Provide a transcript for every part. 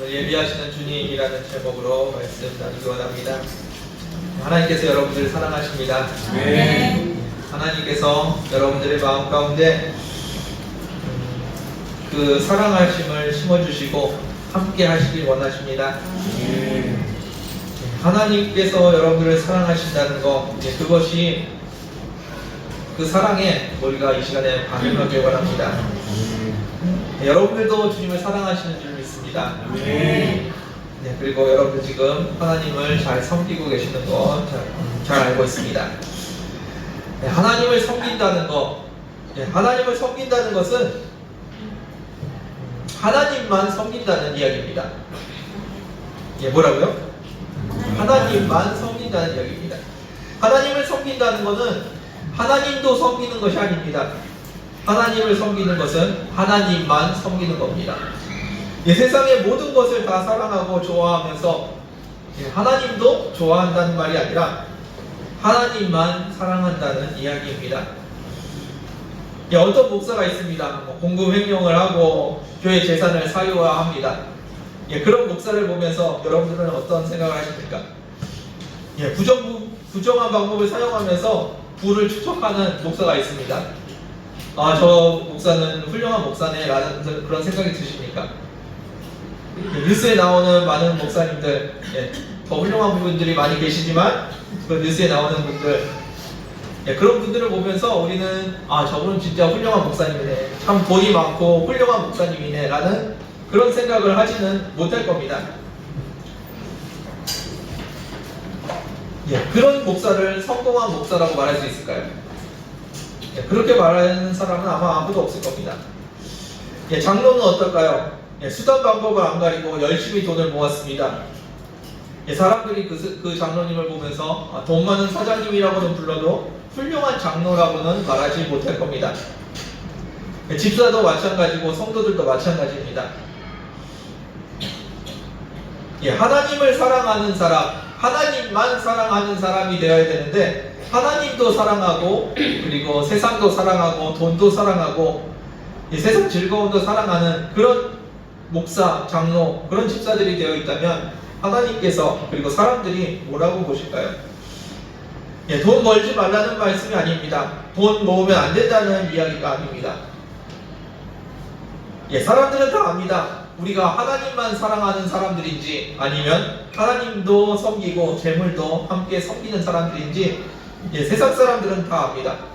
오늘 예비하시는 주님이라는 제목으로 말씀 나누기 원합니다. 하나님께서 여러분들을 사랑하십니다. 네. 하나님께서 여러분들의 마음 가운데 그 사랑하심을 심어주시고 함께 하시길 원하십니다. 하나님께서 여러분들을 사랑하신다는 것, 그것이 그 사랑에 우리가 이 시간에 반응하길 원합니다. 여러분들도 주님을 사랑하시는 줄 믿습니다. 그리고 여러분들 지금 하나님을 잘 섬기고 계시는 거 잘 알고 있습니다. 하나님을 섬긴다는 것, 하나님을 섬긴다는 것은 하나님만 섬긴다는 이야기입니다. 뭐라고요? 하나님만 섬긴다는 이야기입니다. 하나님을 섬긴다는 것은 하나님도 섬기는 것이 아닙니다. 하나님을 섬기는 것은 하나님만 섬기는 겁니다. 세상의 모든 것을 다 사랑하고 좋아하면서 하나님도 좋아한다는 말이 아니라 하나님만 사랑한다는 이야기입니다. 어떤 목사가 있습니다. 공금 횡령을 하고 교회 재산을 사유화합니다. 그런 목사를 보면서 여러분들은 어떤 생각을 하십니까? 부정한 방법을 사용하면서 부를 추적하는 목사가 있습니다. 저 목사는 훌륭한 목사네 라는 그런 생각이 드십니까? 뉴스에 나오는 많은 목사님들, 더 훌륭한 분들이 많이 계시지만 그 뉴스에 나오는 분들, 그런 분들을 보면서 우리는 저분은 진짜 훌륭한 목사님이네, 참 돈이 많고 훌륭한 목사님이네 라는 그런 생각을 하지는 못할 겁니다. 그런 목사를 성공한 목사라고 말할 수 있을까요? 그렇게 말하는 사람은 아마 아무도 없을 겁니다. 장로는 어떨까요? 수단 방법을 안 가리고 열심히 돈을 모았습니다. 사람들이 그 장로님을 보면서 돈 많은 사장님이라고는 불러도 훌륭한 장로라고는 말하지 못할 겁니다. 집사도 마찬가지고 성도들도 마찬가지입니다. 하나님을 사랑하는 사람, 하나님만 사랑하는 사람이 되어야 되는데 하나님도 사랑하고 그리고 세상도 사랑하고 돈도 사랑하고 세상 즐거움도 사랑하는 그런 목사, 장로, 그런 집사들이 되어 있다면 하나님께서 그리고 사람들이 뭐라고 보실까요? 돈 벌지 말라는 말씀이 아닙니다. 돈 모으면 안 된다는 이야기가 아닙니다. 사람들은 다 압니다. 우리가 하나님만 사랑하는 사람들인지 아니면 하나님도 섬기고 재물도 함께 섬기는 사람들인지 세상 사람들은 다 압니다.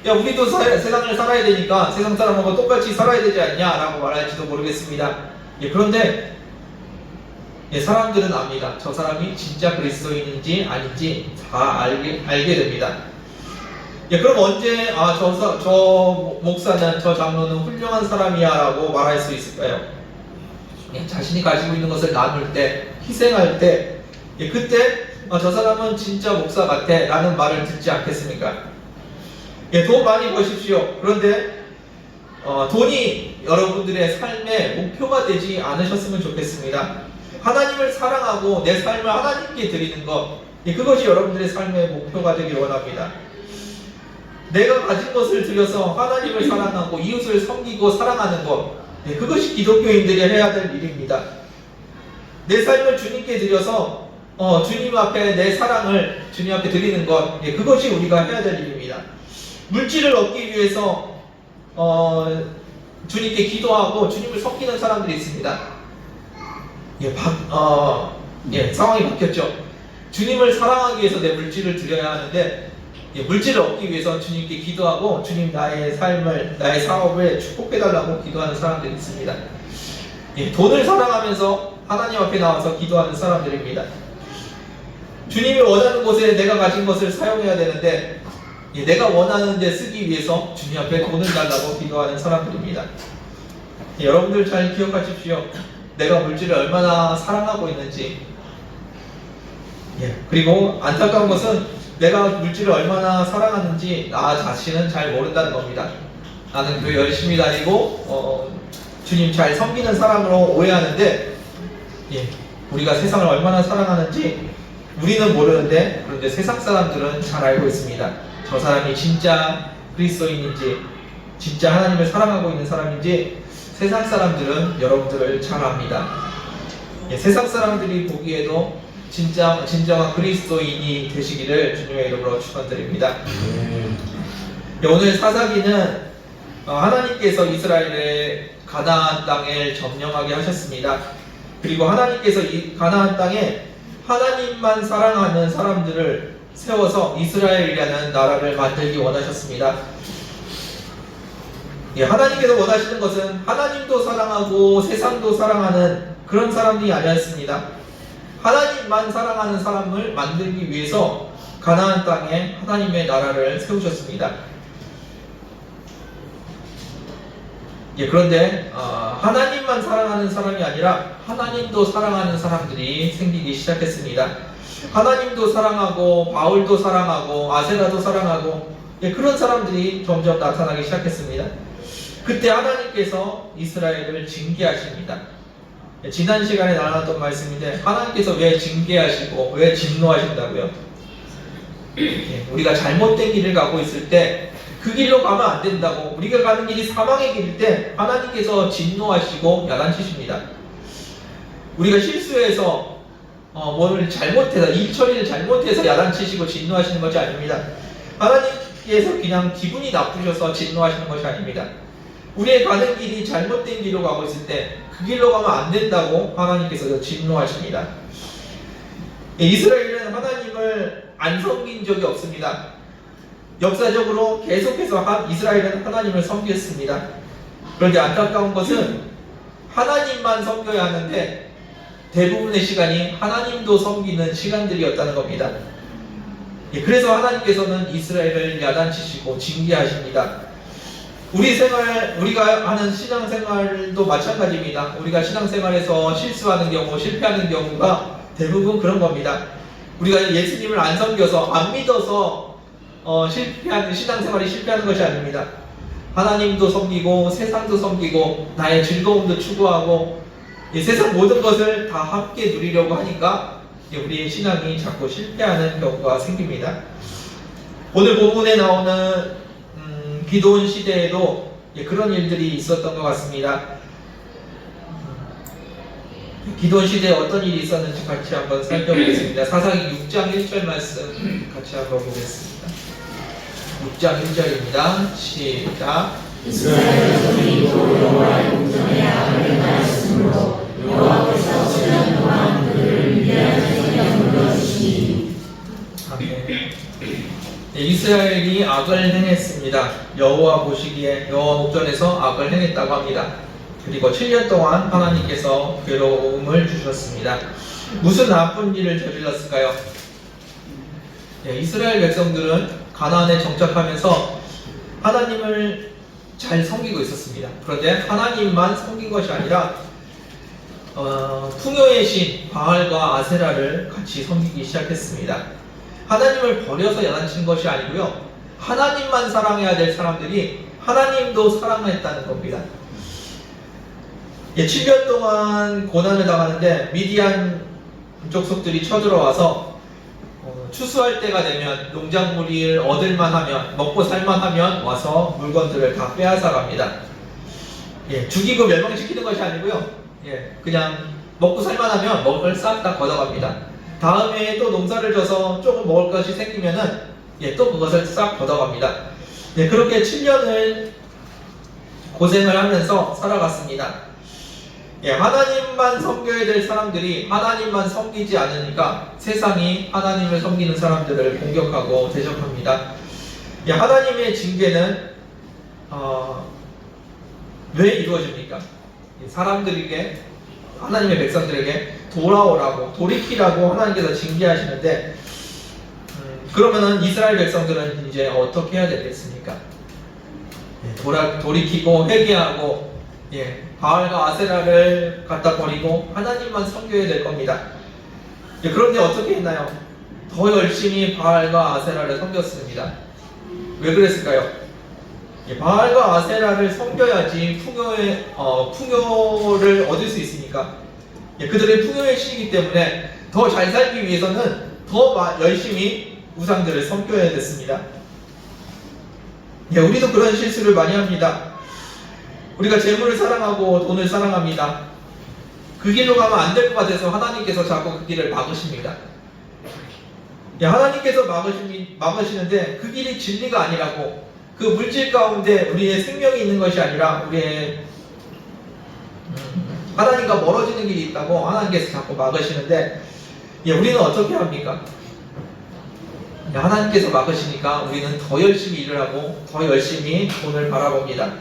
우리도 세상을 살아야 되니까 세상 사람하고 똑같이 살아야 되지 않냐 라고 말할지도 모르겠습니다. 그런데 사람들은 압니다. 저 사람이 진짜 그리스도인인지 아닌지 다 알게 됩니다. 그럼 언제 저 목사는, 저 장로는 훌륭한 사람이야 라고 말할 수 있을까요? 자신이 가지고 있는 것을 나눌 때, 희생할 때, 그때 저 사람은 진짜 목사 같아 라는 말을 듣지 않겠습니까? 돈 많이 버십시오. 그런데 돈이 여러분들의 삶의 목표가 되지 않으셨으면 좋겠습니다. 하나님을 사랑하고 내 삶을 하나님께 드리는 것, 그것이 여러분들의 삶의 목표가 되길 원합니다. 내가 가진 것을 들여서 하나님을 사랑하고 이웃을 섬기고 사랑하는 것, 그것이 기독교인들이 해야 될 일입니다. 내 삶을 주님께 드려서 주님 앞에 내 사랑을 주님 앞에 드리는 것, 그것이 우리가 해야 될 일입니다. 물질을 얻기 위해서 주님께 기도하고 주님을 섬기는 사람들이 있습니다. 상황이 바뀌었죠. 주님을 사랑하기 위해서 내 물질을 드려야 하는데 물질을 얻기 위해서 주님께 기도하고 주님 나의 삶을, 나의 사업을 축복해달라고 기도하는 사람들이 있습니다. 돈을 사랑하면서 하나님 앞에 나와서 기도하는 사람들입니다. 주님이 원하는 곳에 내가 가진 것을 사용해야 되는데 내가 원하는 데 쓰기 위해서 주님 앞에 돈을 달라고 기도하는 사람들입니다. 여러분들 잘 기억하십시오. 내가 물질을 얼마나 사랑하고 있는지. 그리고 안타까운 것은 내가 물질을 얼마나 사랑하는지 나 자신은 잘 모른다는 겁니다. 나는 교회 열심히 다니고 주님 잘 섬기는 사람으로 오해하는데 우리가 세상을 얼마나 사랑하는지 우리는 모르는데 그런데 세상 사람들은 잘 알고 있습니다. 저 사람이 진짜 그리스도인인지 진짜 하나님을 사랑하고 있는 사람인지 세상 사람들은 여러분들을 잘 압니다. 세상 사람들이 보기에도 진정한 그리스도인이 되시기를 주님의 이름으로 축원드립니다. 오늘 사사기는 하나님께서 이스라엘의 가나안 땅을 점령하게 하셨습니다. 그리고 하나님께서 이 가나안 땅에 하나님만 사랑하는 사람들을 세워서 이스라엘이라는 나라를 만들기 원하셨습니다. 하나님께서 원하시는 것은 하나님도 사랑하고 세상도 사랑하는 그런 사람들이 아니었습니다. 하나님만 사랑하는 사람을 만들기 위해서 가나안 땅에 하나님의 나라를 세우셨습니다. 그런데 하나님만 사랑하는 사람이 아니라 하나님도 사랑하는 사람들이 생기기 시작했습니다. 하나님도 사랑하고 바울도 사랑하고 아세라도 사랑하고 그런 사람들이 점점 나타나기 시작했습니다. 그때 하나님께서 이스라엘을 징계하십니다. 지난 시간에 나눴던 말씀인데 하나님께서 왜 징계하시고 왜 진노하신다고요? 우리가 잘못된 길을 가고 있을 때 그 길로 가면 안 된다고, 우리가 가는 길이 사망의 길일 때 하나님께서 진노하시고 야단치십니다. 우리가 실수해서 뭘 잘못해서 일 처리를 잘못해서 야단치시고 진노하시는 것이 아닙니다. 하나님께서 그냥 기분이 나쁘셔서 진노하시는 것이 아닙니다. 우리의 가는 길이 잘못된 길로 가고 있을 때 그 길로 가면 안 된다고 하나님께서 진노하십니다. 이스라엘은 하나님을 안 섬긴 적이 없습니다. 역사적으로 계속해서 이스라엘은 하나님을 섬겼습니다. 그런데 안타까운 것은 하나님만 섬겨야 하는데 대부분의 시간이 하나님도 섬기는 시간들이었다는 겁니다. 그래서 하나님께서는 이스라엘을 야단치시고 징계하십니다. 우리가 하는 신앙생활도 마찬가지입니다. 우리가 신앙생활에서 실수하는 경우, 실패하는 경우가 대부분 그런 겁니다. 우리가 예수님을 안 섬겨서, 안 믿어서 실패하는, 신앙생활이 실패하는 것이 아닙니다. 하나님도 섬기고 세상도 섬기고 나의 즐거움도 추구하고 세상 모든 것을 다 함께 누리려고 하니까 우리의 신앙이 자꾸 실패하는 경우가 생깁니다. 오늘 본문에 나오는 기도원 시대에도 그런 일들이 있었던 것 같습니다. 기도원 시대에 어떤 일이 있었는지 같이 한번 살펴보겠습니다. 사사기 6장 1절 말씀 같이 한번 보겠습니다. 6장 1절입니다. 시작. 이스라엘 자손이 또 여호와의 궁전에 악을 행하였으므로 여호와께서 7년 동안 그들을 미디안 손에 물려주시니. 아멘. 이스라엘이 악을 행했습니다. 여호와 보시기에 여호와 목전에서 악을 행했다고 합니다. 그리고 7년 동안 하나님께서 괴로움을 주셨습니다. 무슨 나쁜 일을 저질렀을까요? 이스라엘 백성들은 가나안에 정착하면서 하나님을 잘 섬기고 있었습니다. 그런데 하나님만 섬긴 것이 아니라 풍요의 신 바알과 아세라를 같이 섬기기 시작했습니다. 하나님을 버려서 야단치는 것이 아니고요, 하나님만 사랑해야 될 사람들이 하나님도 사랑했다는 겁니다. 7년 동안 고난을 당하는데 미디안 족속들이 쳐들어와서 추수할 때가 되면 농작물을 얻을만 하면, 먹고 살만 하면 와서 물건들을 다 빼앗아 갑니다. 죽이고 멸망시키는 것이 아니고요, 그냥 먹고 살만 하면 먹을 걸 싹 다 걷어갑니다. 다음에 또 농사를 져서 조금 먹을 것이 생기면은 또 그것을 싹 걷어갑니다. 그렇게 7년을 고생을 하면서 살아갔습니다. 하나님만 섬겨야 될 사람들이 하나님만 섬기지 않으니까 세상이 하나님을 섬기는 사람들을 공격하고 대적합니다. 하나님의 징계는 왜 이루어집니까? 사람들에게, 하나님의 백성들에게 돌아오라고, 돌이키라고 하나님께서 징계하시는데, 그러면은 이스라엘 백성들은 이제 어떻게 해야 되겠습니까? 돌이키고 회개하고 바알과 아세라를 갖다 버리고 하나님만 섬겨야 될 겁니다. 그런데 어떻게 했나요? 더 열심히 바알과 아세라를 섬겼습니다. 왜 그랬을까요? 바알과 아세라를 섬겨야지 풍요를 얻을 수 있으니까. 그들의 풍요의 신이기 때문에 더 잘 살기 위해서는 더 열심히 우상들을 섬겨야 됐습니다. 우리도 그런 실수를 많이 합니다. 우리가 재물을 사랑하고 돈을 사랑합니다. 그 길로 가면 안 될 것 같아서 하나님께서 자꾸 그 길을 막으십니다. 예, 하나님께서 막으시는데 그 길이 진리가 아니라고, 그 물질 가운데 우리의 생명이 있는 것이 아니라 우리의 하나님과 멀어지는 길이 있다고 하나님께서 자꾸 막으시는데, 예, 우리는 어떻게 합니까? 예, 하나님께서 막으시니까 우리는 더 열심히 일을 하고 더 열심히 돈을 바라봅니다.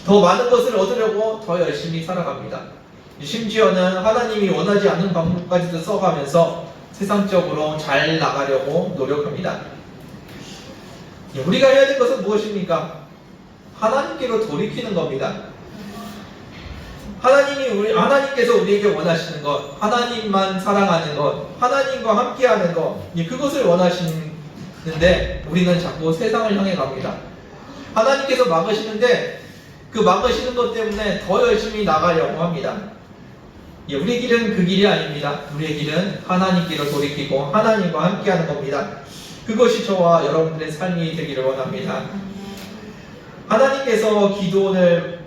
더 많은 것을 얻으려고 더 열심히 살아갑니다. 심지어는 하나님이 원하지 않는 방법까지도 써가면서 세상적으로 잘 나가려고 노력합니다. 예, 우리가 해야 될 것은 무엇입니까? 하나님께로 돌이키는 겁니다. 하나님께서 우리에게 원하시는 것, 하나님만 사랑하는 것, 하나님과 함께하는 것, 예, 그것을 원하시는데 우리는 자꾸 세상을 향해 갑니다. 하나님께서 막으시는데 그 막으시는 것 때문에 더 열심히 나가려고 합니다. 예, 우리의 길은 그 길이 아닙니다. 우리의 길은 하나님께로 돌이키고 하나님과 함께하는 겁니다. 그것이 저와 여러분들의 삶이 되기를 원합니다. 하나님께서 기드온을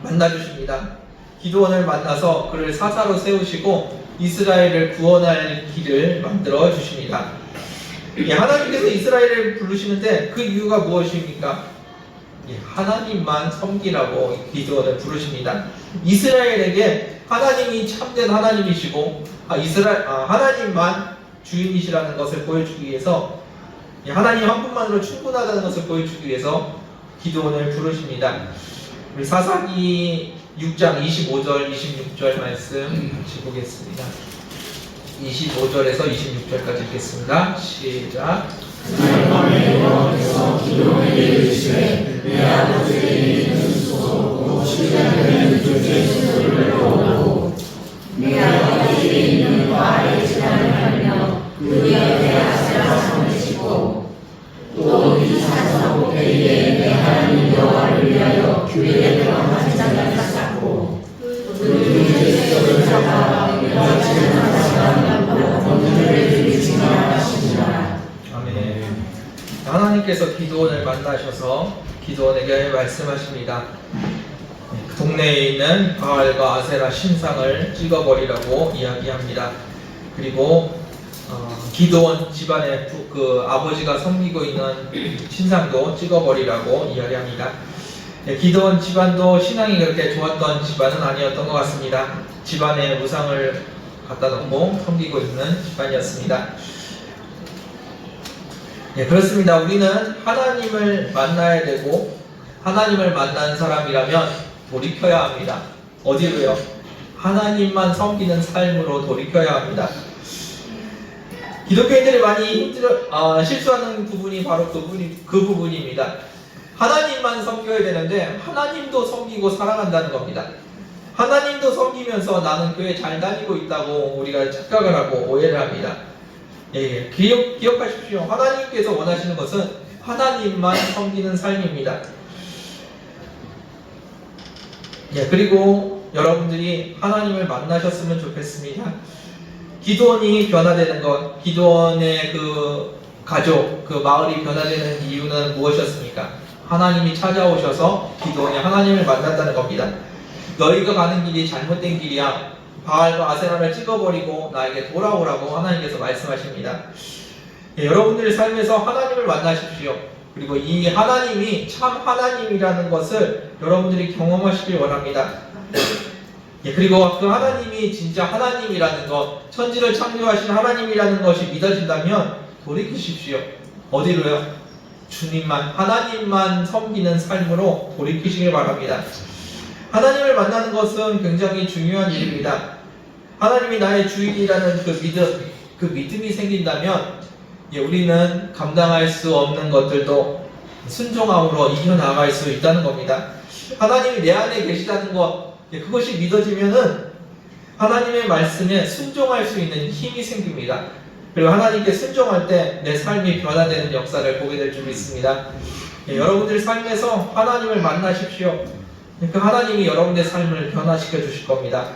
만나주십니다. 기드온을 만나서 그를 사사로 세우시고 이스라엘을 구원할 길을 만들어 주십니다. 예, 하나님께서 이스라엘을 부르시는데 그 이유가 무엇입니까? 예, 하나님만 섬기라고 기드온을 부르십니다. 이스라엘에게 하나님이 참된 하나님이시고 하나님만 주인이시라는 것을 보여주기 위해서, 예, 하나님 한 분만으로 충분하다는 것을 보여주기 위해서 기드온을 부르십니다. 우리 사사기 6장 25절 26절 말씀 같이 보겠습니다. 25절에서 26절까지 읽겠습니다. 시작. 그날 밤에 여호와께서 기드온에게 이르시되 내 아버지의 이름은 수소고 시작되는 둘째 수소를 얻고 내 아버지의 이름은 바알의 제단을 하며 그 옆에 아세라 상을 짓고 또 이 사사고 때에 내 하나님 여호와를 위하여 교회에 들어간 장을 쌓고 그 둘째 수소를 잡아 여자치는 하사가 건물을 들이치나 하시니라. 아멘. 하나님께서 기드온을 만나셔서 기드온에게 말씀하십니다. 그 동네에 있는 바알과 아세라 신상을 찍어버리라고 이야기합니다. 그리고 기드온 집안의 그 아버지가 섬기고 있는 신상도 찍어버리라고 이야기합니다. 기드온 집안도 신앙이 그렇게 좋았던 집안은 아니었던 것 같습니다. 집안에 우상을 갖다 놓고 섬기고 있는 집안이었습니다. 예, 그렇습니다. 우리는 하나님을 만나야 되고 하나님을 만난 사람이라면 돌이켜야 합니다. 어디로요? 하나님만 섬기는 삶으로 돌이켜야 합니다. 기독교인들이 많이 실수하는 부분이 바로 그 부분입니다. 하나님만 섬겨야 되는데 하나님도 섬기고 살아간다는 겁니다. 하나님도 섬기면서 나는 교회 잘 다니고 있다고 우리가 착각을 하고 오해를 합니다. 예, 기억하십시오. 하나님께서 원하시는 것은 하나님만 섬기는 삶입니다. 예, 그리고 여러분들이 하나님을 만나셨으면 좋겠습니다. 기드온이 변화되는 것, 기드온의 그 가족, 그 마을이 변화되는 이유는 무엇이었습니까? 하나님이 찾아오셔서 기드온이 하나님을 만났다는 겁니다. 너희가 가는 길이 잘못된 길이야. 바알과 아세라를 찍어버리고 나에게 돌아오라고 하나님께서 말씀하십니다. 예, 여러분들의 삶에서 하나님을 만나십시오. 그리고 이 하나님이 참 하나님이라는 것을 여러분들이 경험하시길 원합니다. 예, 그리고 그 하나님이 진짜 하나님이라는 것, 천지를 창조하신 하나님이라는 것이 믿어진다면 돌이키십시오. 어디로요? 주님만, 하나님만 섬기는 삶으로 돌이키시길 바랍니다. 하나님을 만나는 것은 굉장히 중요한 일입니다. 하나님이 나의 주인이라는 그 믿음이 생긴다면, 예, 우리는 감당할 수 없는 것들도 순종함으로 이겨나갈 수 있다는 겁니다. 하나님이 내 안에 계시다는 것, 예, 그것이 믿어지면은 하나님의 말씀에 순종할 수 있는 힘이 생깁니다. 그리고 하나님께 순종할 때 내 삶이 변화되는 역사를 보게 될 줄 믿습니다. 예, 여러분들 삶에서 하나님을 만나십시오. 그 하나님이 여러분의 삶을 변화시켜 주실 겁니다.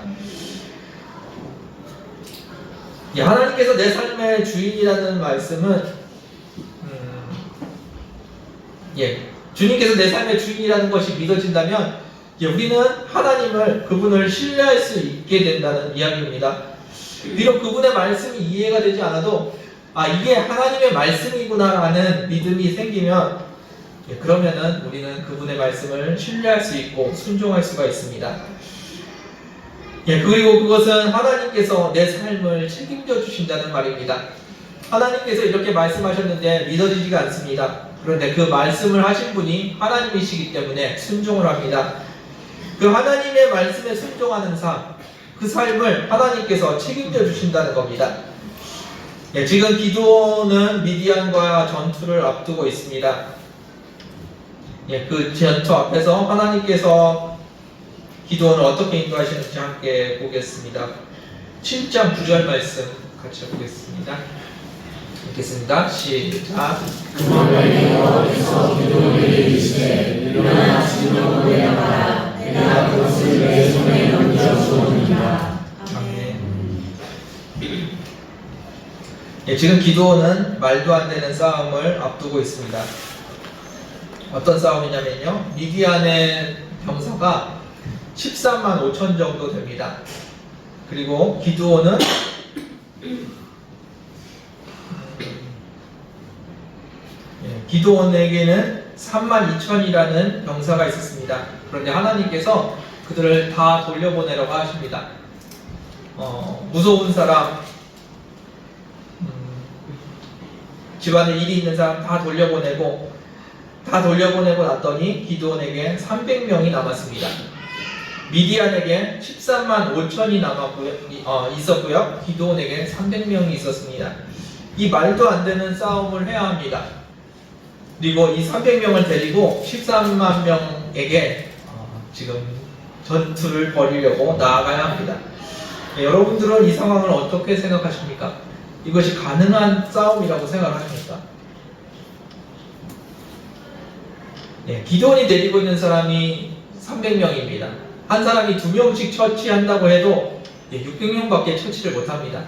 예, 하나님께서 내 삶의 주인이라는 말씀은 주님께서 내 삶의 주인이라는 것이 믿어진다면 우리는 하나님을, 그분을 신뢰할 수 있게 된다는 이야기입니다. 비록 그분의 말씀이 이해가 되지 않아도 이게 하나님의 말씀이구나라는 믿음이 생기면 그러면은 우리는 그분의 말씀을 신뢰할 수 있고 순종할 수가 있습니다. 그리고 그것은 하나님께서 내 삶을 책임져 주신다는 말입니다. 하나님께서 이렇게 말씀하셨는데 믿어지지가 않습니다. 그런데 그 말씀을 하신 분이 하나님이시기 때문에 순종을 합니다. 그 하나님의 말씀에 순종하는 삶, 그 삶을 하나님께서 책임져 주신다는 겁니다. 지금 기드온은 미디안과 전투를 앞두고 있습니다. 그 전투 앞에서 하나님께서 기드온을 어떻게 인도하시는지 함께 보겠습니다. 7장 9절 말씀 같이 보겠습니다. 읽겠습니다. 시작. 그날에 여호와께서 기드온에게 이르시되 일어나 진영으로 내려가라. 내가 그것을 내 손에 넘겨주었느니라. 아멘. 지금 기드온은 말도 안 되는 싸움을 앞두고 있습니다. 어떤 싸움이냐면요, 미디안의 병사가 13만 5천 정도 됩니다. 그리고 기드온은 기드온에게는 3만 2천이라는 병사가 있었습니다. 그런데 하나님께서 그들을 다 돌려보내라고 하십니다. 무서운 사람, 집안에 일이 있는 사람 다 돌려보내고 났더니 기드온에게 300명이 남았습니다. 미디안에게 13만 5천이 있었고요. 기드온에게 300명이 있었습니다. 이 말도 안 되는 싸움을 해야 합니다. 그리고 이 300명을 데리고 13만 명에게 지금 전투를 벌이려고 나아가야 합니다. 여러분들은 이 상황을 어떻게 생각하십니까? 이것이 가능한 싸움이라고 생각하십니까? 기드온이 데리고 있는 사람이 300명입니다. 한 사람이 2명씩 처치한다고 해도 600명밖에 처치를 못합니다.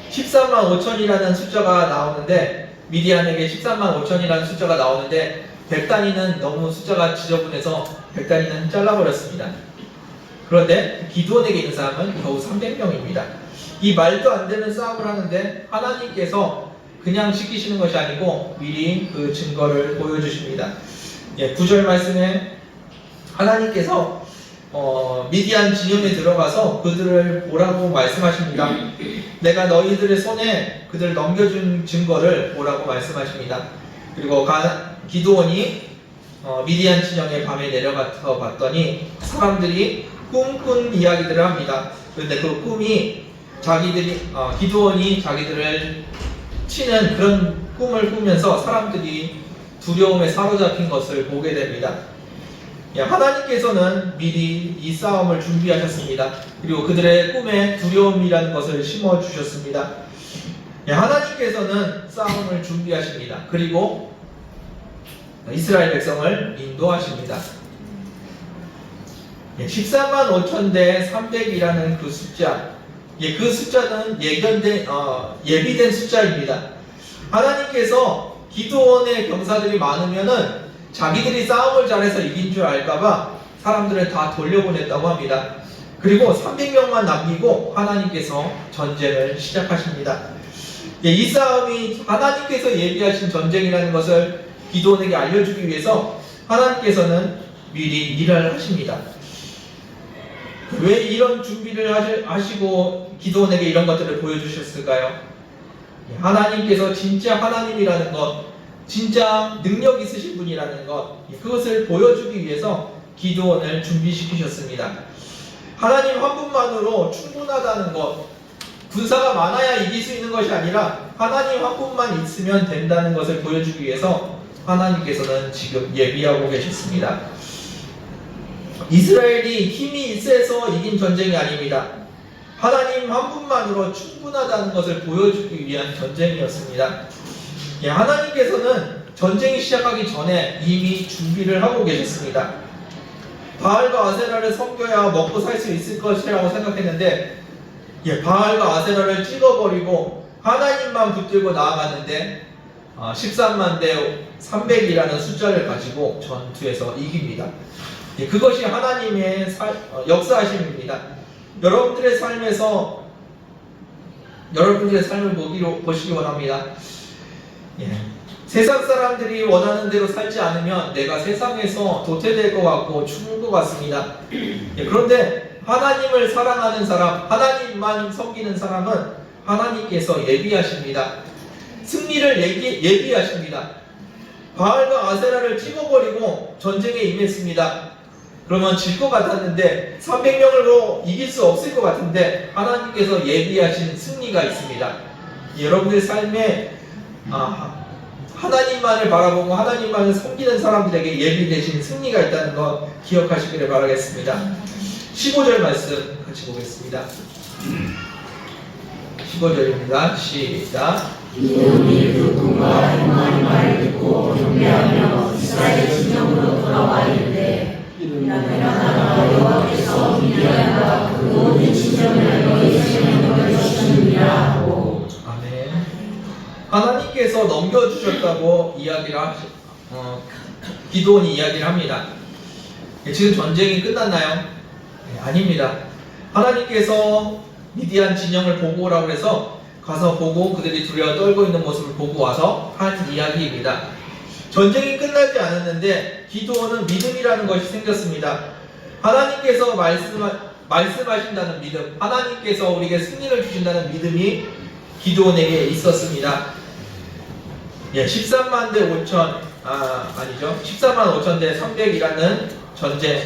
13만 5천이라는 숫자가 나오는데, 미디안에게 13만 5천이라는 숫자가 나오는데 100단위는 너무 숫자가 지저분해서 100단위는 잘라버렸습니다. 그런데 기드온에게 있는 사람은 겨우 300명입니다. 이 말도 안 되는 싸움을 하는데 하나님께서 그냥 시키시는 것이 아니고 미리 그 증거를 보여주십니다. 9절 말씀에 하나님께서 미디안 진영에 들어가서 그들을 보라고 말씀하십니다. 내가 너희들의 손에 그들을 넘겨준 증거를 보라고 말씀하십니다. 그리고 기드온이 미디안 진영에 밤에 내려가서 봤더니 사람들이 꿈꾼 이야기들을 합니다. 그런데 그 꿈이 기드온이 자기들을 치는 그런 꿈을 꾸면서 사람들이 두려움에 사로잡힌 것을 보게 됩니다. 하나님께서는 미리 이 싸움을 준비하셨습니다. 그리고 그들의 꿈에 두려움이라는 것을 심어주셨습니다. 하나님께서는 싸움을 준비하십니다. 그리고 이스라엘 백성을 인도하십니다. 14만 5천 대 300이라는 그 숫자, 그 숫자는 예비된 숫자입니다. 하나님께서 기드온의 병사들이 많으면은 자기들이 싸움을 잘해서 이긴 줄 알까봐 사람들을 다 돌려보냈다고 합니다. 그리고 300명만 남기고 하나님께서 전쟁을 시작하십니다. 이 싸움이 하나님께서 예비하신 전쟁이라는 것을 기드온에게 알려주기 위해서 하나님께서는 미리 일을 하십니다. 왜 이런 준비를 하시고 기드온에게 이런 것들을 보여주셨을까요? 하나님께서 진짜 하나님이라는 것, 진짜 능력 있으신 분이라는 것, 그것을 보여주기 위해서 기드온을 준비시키셨습니다. 하나님 한 분만으로 충분하다는 것, 군사가 많아야 이길 수 있는 것이 아니라 하나님 한 분만 있으면 된다는 것을 보여주기 위해서 하나님께서는 지금 예비하고 계셨습니다. 이스라엘이 힘이 세서 이긴 전쟁이 아닙니다. 하나님 한 분만으로 충분하다는 것을 보여주기 위한 전쟁이었습니다. 하나님께서는 전쟁이 시작하기 전에 이미 준비를 하고 계셨습니다. 바알과 아세라를 섬겨야 먹고 살 수 있을 것이라고 생각했는데 바알과 아세라를 찍어버리고 하나님만 붙들고 나아갔는데 13만 대 300이라는 숫자를 가지고 전투에서 이깁니다. 예, 그것이 하나님의 역사하심입니다. 여러분들의 삶을 보시기 원합니다. 예. 세상 사람들이 원하는 대로 살지 않으면 내가 세상에서 도태될 것 같고 죽을 것 같습니다. 예, 그런데 하나님을 사랑하는 사람, 하나님만 섬기는 사람은 하나님께서 예비하십니다. 승리를 예비하십니다. 바알과 아세라를 찍어버리고 전쟁에 임했습니다. 그러면 질 것 같았는데 300명으로 이길 수 없을 것 같은데 하나님께서 예비하신 승리가 있습니다. 여러분의 삶에 하나님만을 바라보고 하나님만을 섬기는 사람들에게 예비되신 승리가 있다는 거 기억하시기를 바라겠습니다. 15절 말씀 같이 보겠습니다. 15절입니다. 시작. 기도원이 누군가 행하는 말을 듣고 경배하며 이스라엘 진영으로 돌아와 이르되 일어나라 여호와께서 미디안과 그 모든 진영을 너희 손에 넘겨주셨느니라 하고. 아멘. 하나님께서 넘겨주셨다고 기도원이 이야기를 합니다. 지금 전쟁이 끝났나요? 네, 아닙니다. 하나님께서 미디안 진영을 보고 오라고 해서 가서 보고 그들이 두려워 떨고 있는 모습을 보고 와서 한 이야기입니다. 전쟁이 끝나지 않았는데 기도원은 믿음이라는 것이 생겼습니다. 하나님께서 말씀하신다는 믿음, 하나님께서 우리에게 승리를 주신다는 믿음이 기도원에게 있었습니다. 예, 13만 대 5천, 아니죠. 14만 5천 대 300이라는 전쟁.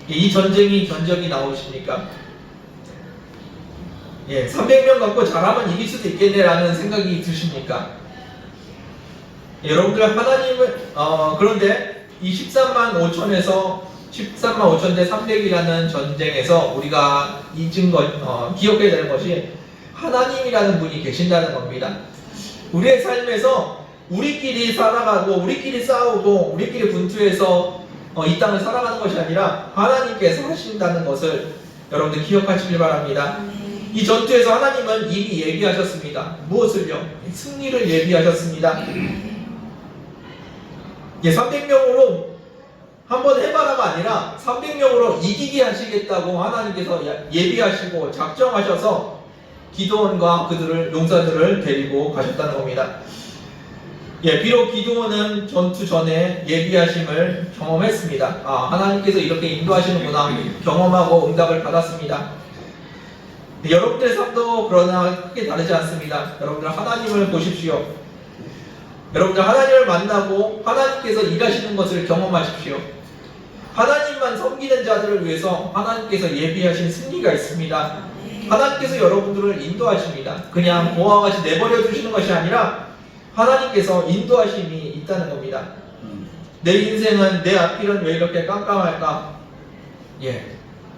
이 전쟁이 견적이 나오십니까? 예, 300명 갖고 잘하면 이길 수도 있겠네라는 생각이 드십니까? 예, 여러분들 하나님을 그런데 이 13만 5천에서 13만 5천 대 300이라는 전쟁에서 우리가 잊은 것, 기억해야 되는 것이 하나님이라는 분이 계신다는 겁니다. 우리의 삶에서 우리끼리 살아가고 우리끼리 싸우고 우리끼리 분투해서 이 땅을 살아가는 것이 아니라 하나님께서 하신다는 것을 여러분들 기억하시길 바랍니다. 이 전투에서 하나님은 이미 예비하셨습니다. 무엇을요? 승리를 예비하셨습니다. 300명으로 한번 해봐라가 아니라 300명으로 이기게 하시겠다고 하나님께서 예비하시고 작정하셔서 기드온과 그들을 용사들을 데리고 가셨다는 겁니다. 비록 기드온은 전투 전에 예비하심을 경험했습니다. 하나님께서 이렇게 인도하시는구나 경험하고 응답을 받았습니다. 여러분들의 삶도 그러나 크게 다르지 않습니다. 여러분들 하나님을 보십시오. 여러분들 하나님을 만나고 하나님께서 일하시는 것을 경험하십시오. 하나님만 섬기는 자들을 위해서 하나님께서 예비하신 승리가 있습니다. 하나님께서 여러분들을 인도하십니다. 그냥 보아와 같이 내버려 두시는 것이 아니라 하나님께서 인도하심이 있다는 겁니다. 내 인생은 내 앞길은 왜 이렇게 깜깜할까?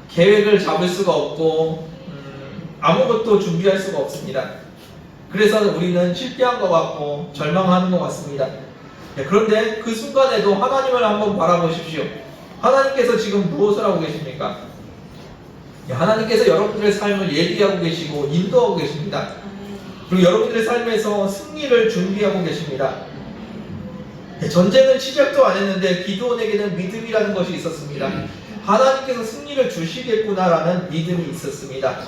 계획을 잡을 수가 없고 아무것도 준비할 수가 없습니다. 그래서 우리는 실패한 것 같고 절망하는 것 같습니다. 그런데 그 순간에도 하나님을 한번 바라보십시오. 하나님께서 지금 무엇을 하고 계십니까? 하나님께서 여러분들의 삶을 예비하고 계시고 인도하고 계십니다. 그리고 여러분들의 삶에서 승리를 준비하고 계십니다. 전쟁은 시작도 안 했는데 기드온에게는 믿음이라는 것이 있었습니다. 하나님께서 승리를 주시겠구나라는 믿음이 있었습니다.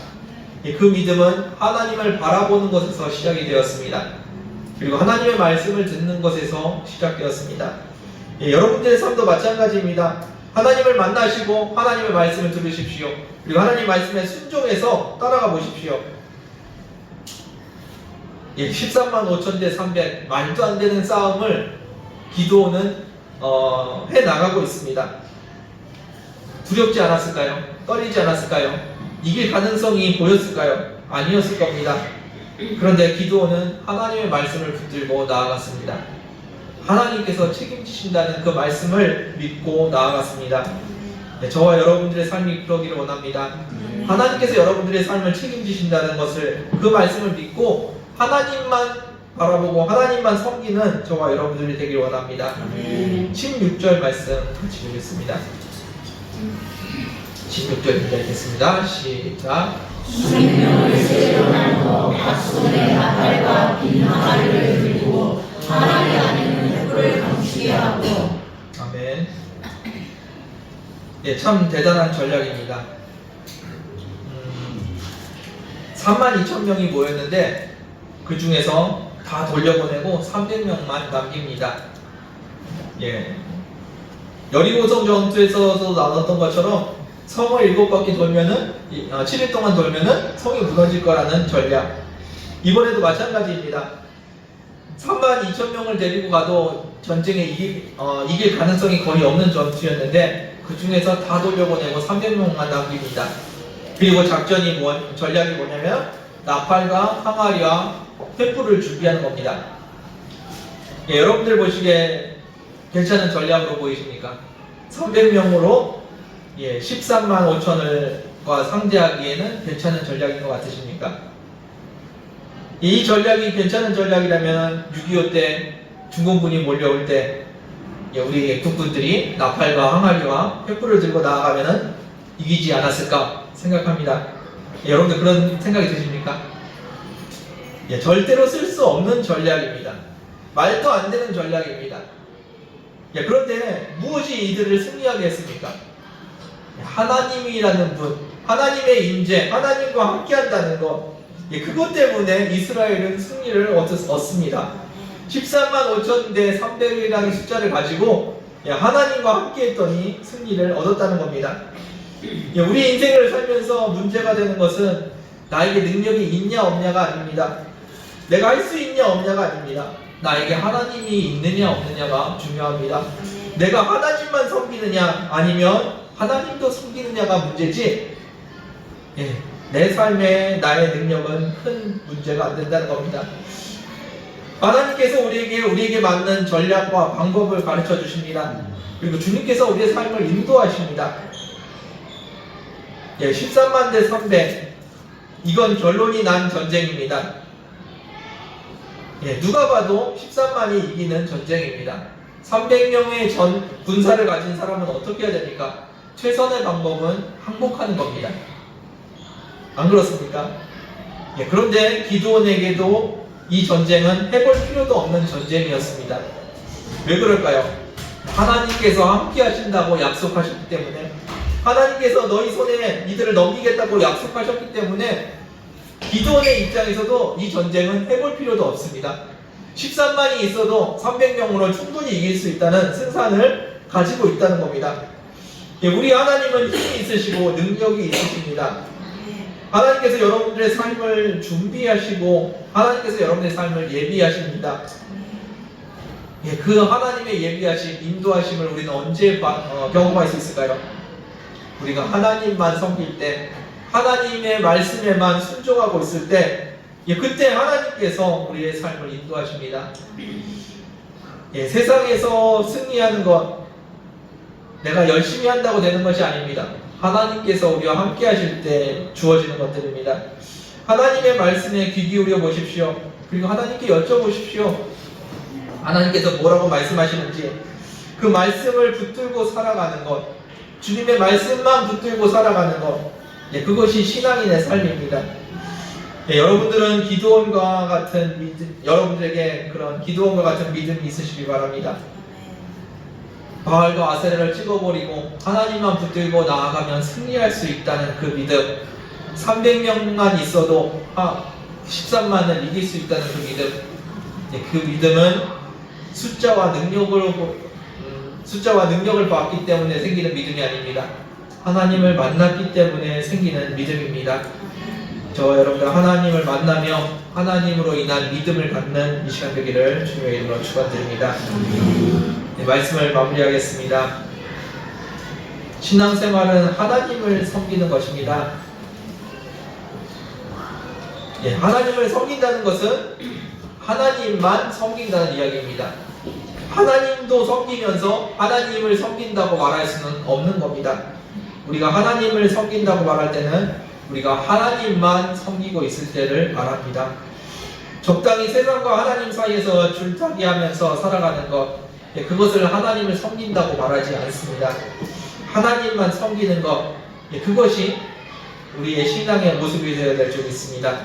그 믿음은 하나님을 바라보는 것에서 시작이 되었습니다. 그리고 하나님의 말씀을 듣는 것에서 시작되었습니다. 여러분들의 삶도 마찬가지입니다. 하나님을 만나시고 하나님의 말씀을 들으십시오. 그리고 하나님 말씀에 순종해서 따라가 보십시오. 13만 5천 대 300 말도 안 되는 싸움을 기드온은 해나가고 있습니다. 두렵지 않았을까요? 떨리지 않았을까요? 이길 가능성이 보였을까요? 아니었을 겁니다. 그런데 기드온은 하나님의 말씀을 붙들고 나아갔습니다. 하나님께서 책임지신다는 그 말씀을 믿고 나아갔습니다. 저와 여러분들의 삶이 그러기를 원합니다. 하나님께서 여러분들의 삶을 책임지신다는 것을, 그 말씀을 믿고 하나님만 바라보고 하나님만 섬기는 저와 여러분들이 되길 원합니다. 16절 말씀 같이 보겠습니다. 16절입니다. 읽겠습니다. 시작. 수백 명을 세려나고 각 손에 나팔과 빈 항아리를 들고 차라리 아니면 횃불을 감추게 하고. 아멘. 예, 참 대단한 전략입니다. 32,000명이 모였는데 그 중에서 다 돌려보내고 300명만 남깁니다. 예. 여리고성 전투에서도 나눴던 것처럼 성을 7바퀴 돌면은 7일 동안 돌면은 성이 무너질 거라는 전략. 이번에도 마찬가지입니다. 32,000명을 데리고 가도 전쟁에 이길 가능성이 거의 없는 전투였는데 그 중에서 다 돌려보내고 300명만 남깁니다. 그리고 전략이 뭐냐면 나팔과 항아리와 횃불을 준비하는 겁니다. 예, 여러분들 보시기에 괜찮은 전략으로 보이십니까? 300명으로 13만 5천을과 상대하기에는 괜찮은 전략인 것 같으십니까? 이 전략이 괜찮은 전략이라면 6.25 때 중공군이 몰려올 때 우리 국군들이 나팔과 항아리와 횃불을 들고 나아가면은 이기지 않았을까 생각합니다. 여러분들 그런 생각이 드십니까? 절대로 쓸 수 없는 전략입니다. 말도 안 되는 전략입니다. 그런데 무엇이 이들을 승리하게 했습니까? 하나님이라는 분, 하나님의 임재, 하나님과 함께한다는 것, 그것 때문에 이스라엘은 승리를 얻습니다. 13만 5천 대 300이라는 숫자를 가지고 하나님과 함께했더니 승리를 얻었다는 겁니다. 우리 인생을 살면서 문제가 되는 것은 나에게 능력이 있냐 없냐가 아닙니다. 내가 할 수 있냐 없냐가 아닙니다. 나에게 하나님이 있느냐 없느냐가 중요합니다. 내가 하나님만 섬기느냐 아니면 하나님도 섬기느냐가 문제지, 내 삶에 나의 능력은 큰 문제가 안 된다는 겁니다. 하나님께서 우리에게 맞는 전략과 방법을 가르쳐 주십니다. 그리고 주님께서 우리의 삶을 인도하십니다. 13만 대 300, 이건 결론이 난 전쟁입니다. 누가 봐도 13만이 이기는 전쟁입니다. 300명의 군사를 가진 사람은 어떻게 해야 됩니까? 최선의 방법은 항복하는 겁니다. 안 그렇습니까? 그런데 기드온에게도 이 전쟁은 해볼 필요도 없는 전쟁이었습니다. 왜 그럴까요? 하나님께서 함께 하신다고 약속하셨기 때문에, 하나님께서 너희 손에 이들을 넘기겠다고 약속하셨기 때문에 기드온의 입장에서도 이 전쟁은 해볼 필요도 없습니다. 13만이 있어도 300명으로 충분히 이길 수 있다는 승산을 가지고 있다는 겁니다. 우리 하나님은 힘이 있으시고 능력이 있으십니다. 하나님께서 여러분들의 삶을 준비하시고 하나님께서 여러분의 삶을 예비하십니다. 그 하나님의 예비하심, 인도하심을 우리는 언제 경험할 수 있을까요? 우리가 하나님만 섬길 때, 하나님의 말씀에만 순종하고 있을 때, 그때 하나님께서 우리의 삶을 인도하십니다. 세상에서 승리하는 것, 내가 열심히 한다고 되는 것이 아닙니다. 하나님께서 우리와 함께 하실 때 주어지는 것들입니다. 하나님의 말씀에 귀 기울여 보십시오. 그리고 하나님께 여쭤보십시오. 하나님께서 뭐라고 말씀하시는지, 그 말씀을 붙들고 살아가는 것, 주님의 말씀만 붙들고 살아가는 것, 그것이 신앙인의 삶입니다. 여러분들은 기드온과 같은 믿음, 여러분들에게 그런 기드온과 같은 믿음이 있으시기 바랍니다. 바알과 아세라를 찍어버리고 하나님만 붙들고 나아가면 승리할 수 있다는 그 믿음, 300명만 있어도 13만을 이길 수 있다는 그 믿음, 그 믿음은 숫자와 능력을 봤기 때문에 생기는 믿음이 아닙니다. 하나님을 만났기 때문에 생기는 믿음입니다. 저와 여러분들 하나님을 만나며 하나님으로 인한 믿음을 갖는 이 시간 되기를 주님의 이름으로 축원드립니다. 말씀을 마무리하겠습니다. 신앙생활은 하나님을 섬기는 것입니다. 하나님을 섬긴다는 것은 하나님만 섬긴다는 이야기입니다. 하나님도 섬기면서 하나님을 섬긴다고 말할 수는 없는 겁니다. 우리가 하나님을 섬긴다고 말할 때는 우리가 하나님만 섬기고 있을 때를 말합니다. 적당히 세상과 하나님 사이에서 줄타기하면서 살아가는 것, 그것을 하나님을 섬긴다고 말하지 않습니다. 하나님만 섬기는 것, 그것이 우리의 신앙의 모습이 되어야 될 줄 믿습니다.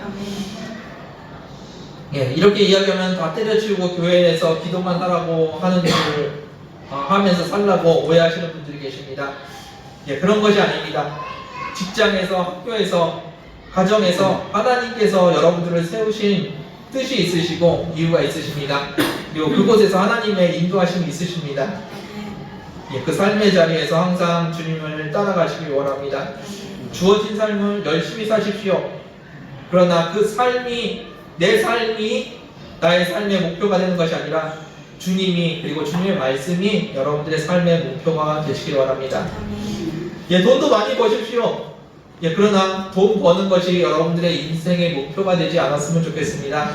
예, 이렇게 이야기하면 다 때려치우고 교회에서 기도만 하라고 하는 일을 하면서 살라고 오해하시는 분들이 계십니다. 예, 그런 것이 아닙니다. 직장에서, 학교에서, 가정에서 하나님께서 여러분들을 세우신 뜻이 있으시고 이유가 있으십니다. 그리고 그곳에서 하나님의 인도하심이 있으십니다. 예, 그 삶의 자리에서 항상 주님을 따라가시길 원합니다. 주어진 삶을 열심히 사십시오. 그러나 그 삶이, 내 삶이 나의 삶의 목표가 되는 것이 아니라 주님이, 그리고 주님의 말씀이 여러분들의 삶의 목표가 되시길 원합니다. 예, 돈도 많이 버십시오. 예, 그러나 돈 버는 것이 여러분들의 인생의 목표가 되지 않았으면 좋겠습니다.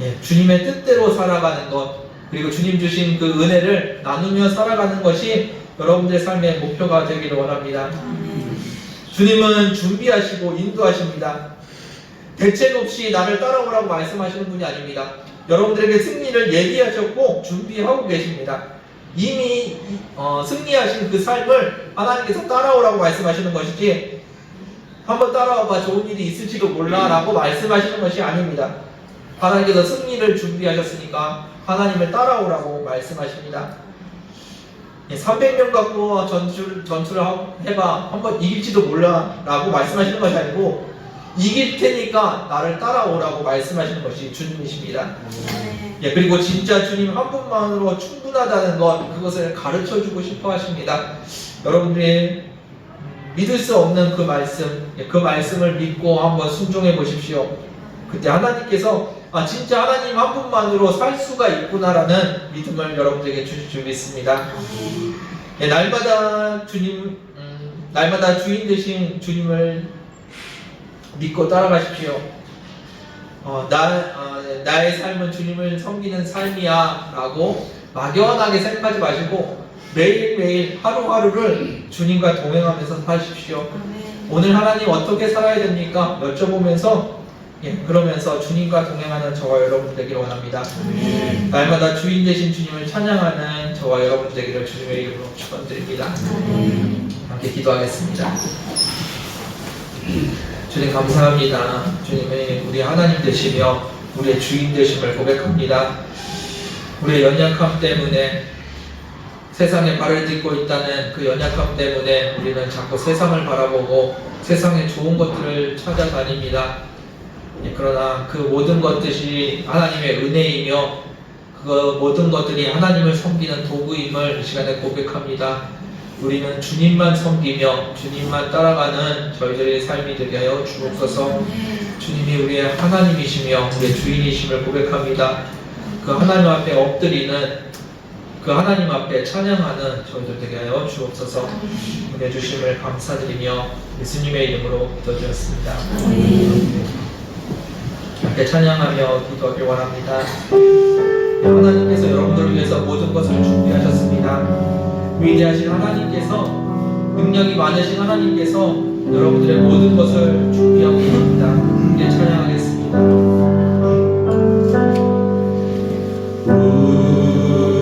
예, 주님의 뜻대로 살아가는 것, 그리고 주님 주신 그 은혜를 나누며 살아가는 것이 여러분들의 삶의 목표가 되기를 원합니다. 주님은 준비하시고 인도하십니다. 대책 없이 나를 따라오라고 말씀하시는 분이 아닙니다. 여러분들에게 승리를 예비하셨고 준비하고 계십니다. 이미 승리하신 그 삶을 하나님께서 따라오라고 말씀하시는 것이지, 한번 따라와봐 좋은 일이 있을지도 몰라 라고 말씀하시는 것이 아닙니다. 하나님께서 승리를 준비하셨으니까 하나님을 따라오라고 말씀하십니다. 300명 갖고 전투를 해봐 한번 이길지도 몰라 라고 말씀하시는 것이 아니고, 이길 테니까 나를 따라오라고 말씀하시는 것이 주님이십니다. 예, 그리고 진짜 주님 한 분만으로 충분하다는 것, 그것을 가르쳐 주고 싶어 하십니다. 여러분들이 믿을 수 없는 그 말씀, 그 말씀을 믿고 한번 순종해 보십시오. 그때 하나님께서 진짜 하나님 한 분만으로 살 수가 있구나라는 믿음을 여러분들에게 주실 줄 믿습니다. 예, 날마다 주님, 날마다 주인 되신 주님을 믿고 따라가십시오. 나의 삶은 주님을 섬기는 삶이야 라고 막연하게 생각하지 마시고 매일매일 하루하루를 주님과 동행하면서 사십시오. 오늘 하나님 어떻게 살아야 됩니까? 여쭤보면서, 그러면서 주님과 동행하는 저와 여러분 되기를 원합니다. 날마다 주인 되신 주님을 찬양하는 저와 여러분 되기를 주님의 이름으로 축원드립니다. 함께 기도하겠습니다. 주님 감사합니다. 주님이 우리 하나님 되시며 우리의 주인 되심을 고백합니다. 우리의 연약함 때문에, 세상에 발을 딛고 있다는 그 연약함 때문에 우리는 자꾸 세상을 바라보고 세상의 좋은 것들을 찾아다닙니다. 그러나 그 모든 것들이 하나님의 은혜이며 그 모든 것들이 하나님을 섬기는 도구임을 이 시간에 고백합니다. 우리는 주님만 섬기며 주님만 따라가는 저희들의 삶이 되게 하여 주옵소서. 주님이 우리의 하나님이시며 우리의 주인이심을 고백합니다. 그 하나님 앞에 엎드리는, 그 하나님 앞에 찬양하는 저희들 되게 하여 주옵소서. 은혜 주심을 감사드리며 예수님의 이름으로 기도드렸습니다. 함께 찬양하며 기도하길 원합니다. 하나님께서 여러분들을 위해서 모든 것을 준비하셨습니다. 위대하신 하나님께서, 능력이 많으신 하나님께서 여러분들의 모든 것을 준비하고 계십니다. 함께 찬양하겠습니다.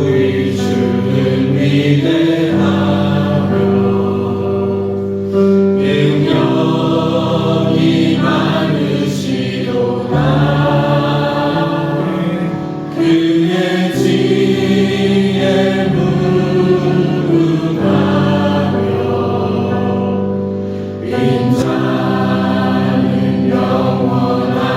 우리 주는 위대하며 능력이 많으시도다. 그의 지혜 무궁하며 인자는 영원하도다.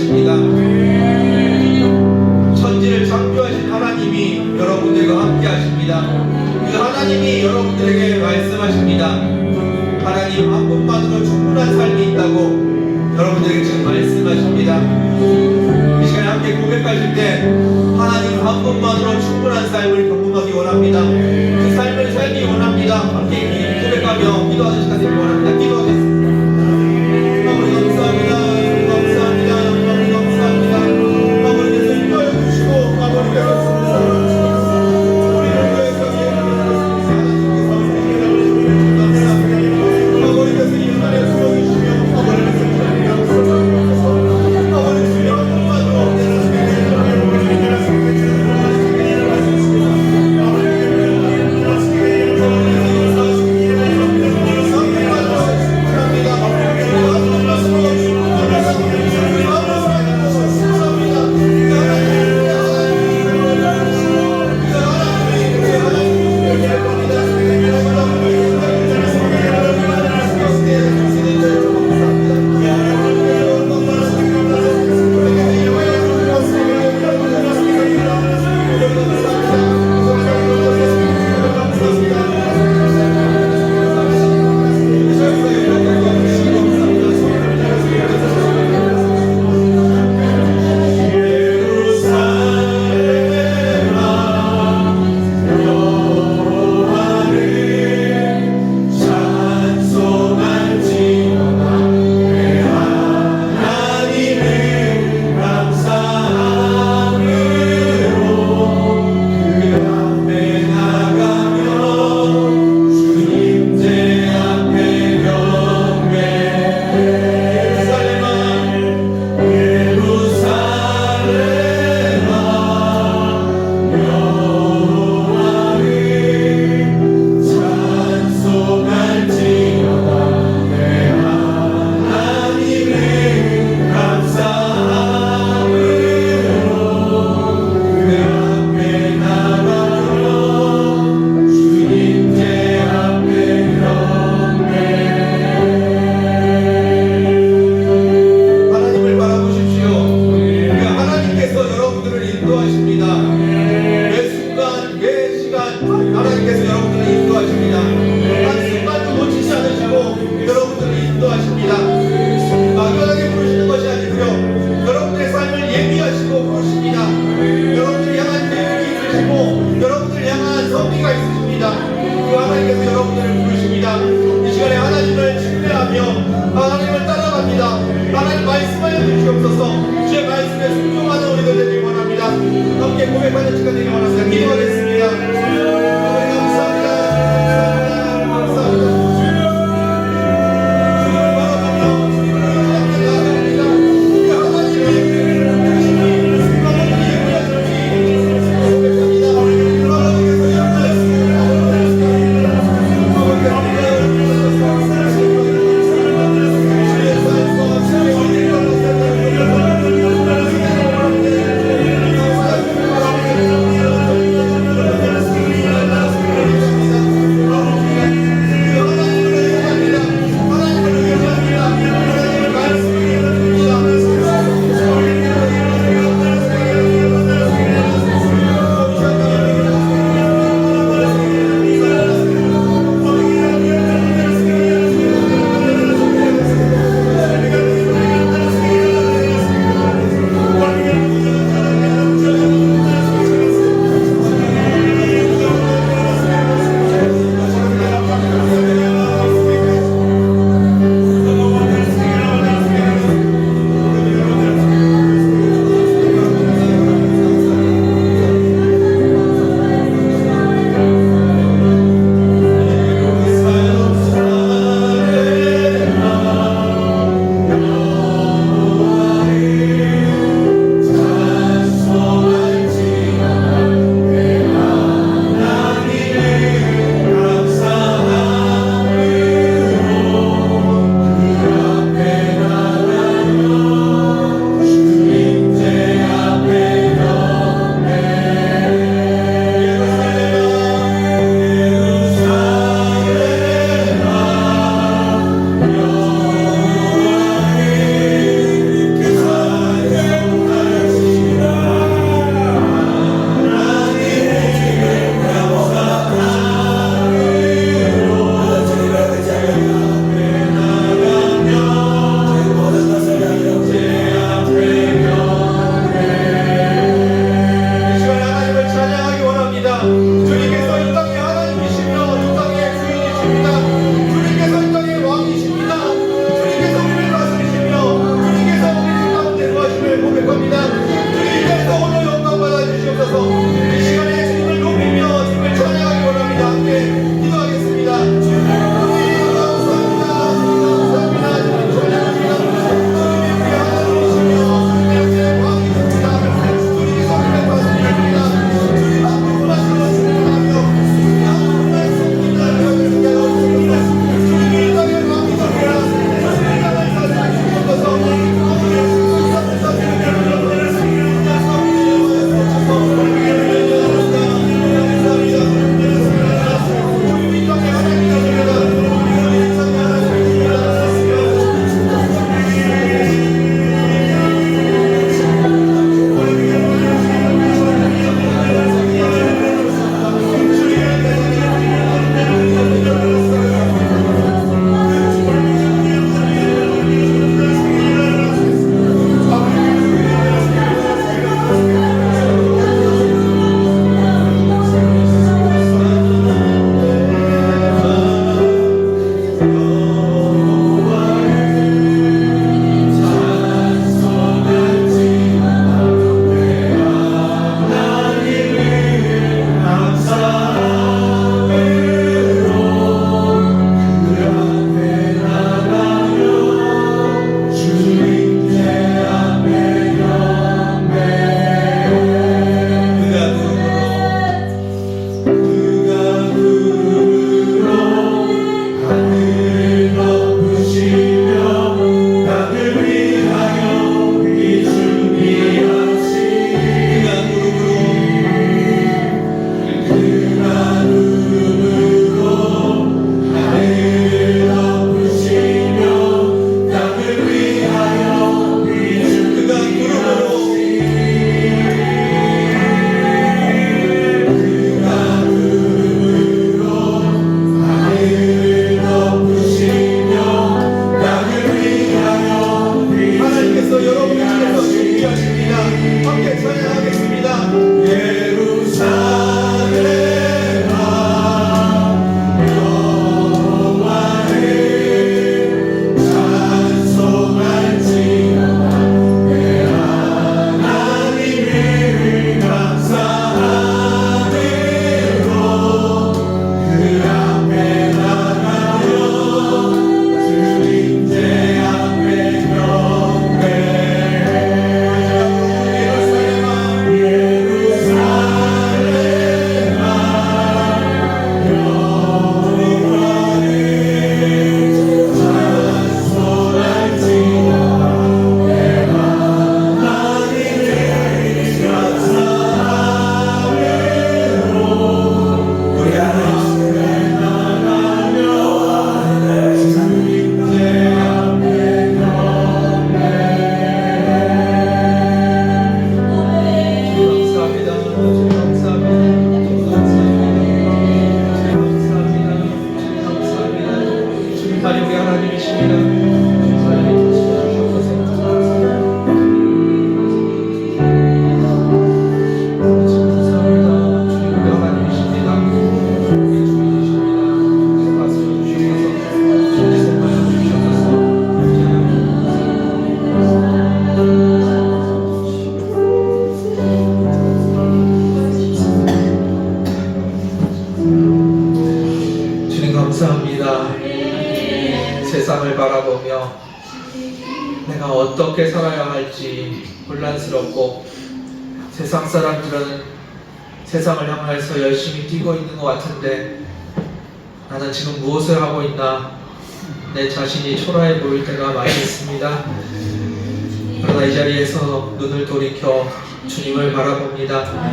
계십니다. 천지를 창조하신 하나님이 여러분들과 함께 하십니다. 그 하나님이 여러분들에게 말씀하십니다. 하나님 한 분만으로 충분한 삶이 있다고 여러분들에게 지금 말씀하십니다. 이 시간에 함께 고백하실 때 하나님 한 분만으로 충분한 삶을 경험하기 원합니다. 그 삶을 살기 원합니다. 함께 고백하며 기도하는 시간 되길 원합니다. 기도하겠습니다. 아버지 감사합니다. 감사합니다. 아버지 감사합니다. 아버지께서 인도하여 주시고 아버지께서 우리를 위해서 아버지께서 이 은혜를 부어주시며 아버지께서 아버지 주여 한 분만으로 하나님 우리 하나님이십니다. 하나님 주시옵소서. 감사합니다. 주님 우리 하나님이십니다. 우리 주님이십니다. 주님 말씀 주시옵소서. 주님 선물 주시옵소서. 주님 감사합니다. 세상을 바라보며 내가 어떻게 살아야 할지 혼란스럽고 세상 사람들은 세상을 향해서 열심히 뛰고 있는 것 같은데 나는 지금 무엇을 하고 있나 내 자신이 초라해 보일 때가 많이 있습니다. 그러나 이 자리에서 눈을 돌이켜 주님을 바라봅니다.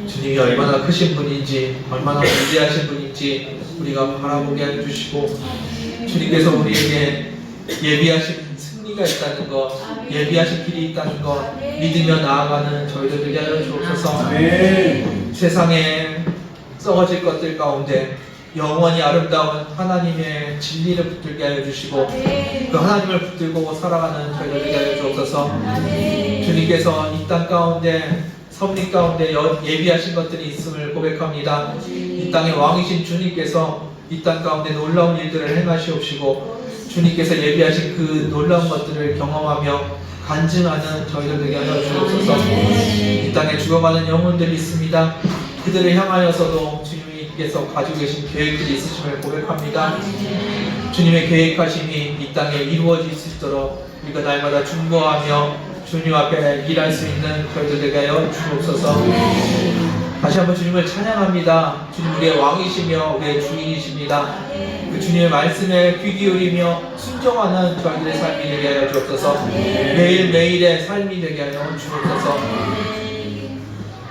주님이 얼마나 크신 분인지 얼마나 위대하신 분인지 우리가 바라보게 해주시고 주님께서 우리에게 예비하신 승리가 있다는 것, 예비하신 길이 있다는 것 믿으며 나아가는 저희들 되게 하여 주옵소서. 세상에 썩어질 것들 가운데 영원히 아름다운 하나님의 진리를 붙들게 하여 주시고 그 하나님을 붙들고 살아가는 저희들 되게 하여 주옵소서. 주님께서 이 땅 가운데 섭리 가운데 예비하신 것들이 있음을 고백합니다. 이 땅의 왕이신 주님께서 이 땅 가운데 놀라운 일들을 행하시옵시고 주님께서 예비하신 그 놀라운 것들을 경험하며 간증하는 저희들 되게 하여 주옵소서. 이 땅에 죽어가는 영혼들이 있습니다. 그들을 향하여서도 주님께서 가지고 계신 계획들이 있으심을 고백합니다. 주님의 계획하심이 이 땅에 이루어질 수 있도록 우리가 날마다 중보하며 주님 앞에 일할 수 있는 저희들 되게 하여 주옵소서. 다시 한번 주님을 찬양합니다. 주님 우리의 왕이시며 우리의 주인이십니다. 그 주님의 말씀에 귀 기울이며 순종하는 저희들의 삶이 되게 하여 주옵소서. 매일매일의 삶이 되게 하여 주옵소서.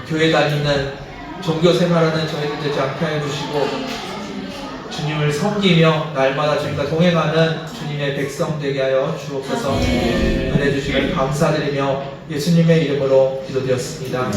교회 다니는 종교 생활하는 저희들 되지 않게 하여 주시고 주님을 섬기며 날마다 주님과 동행하는 주님의 백성 되게 하여 주옵소서. 은혜 주시길 감사드리며 예수님의 이름으로 기도드렸습니다.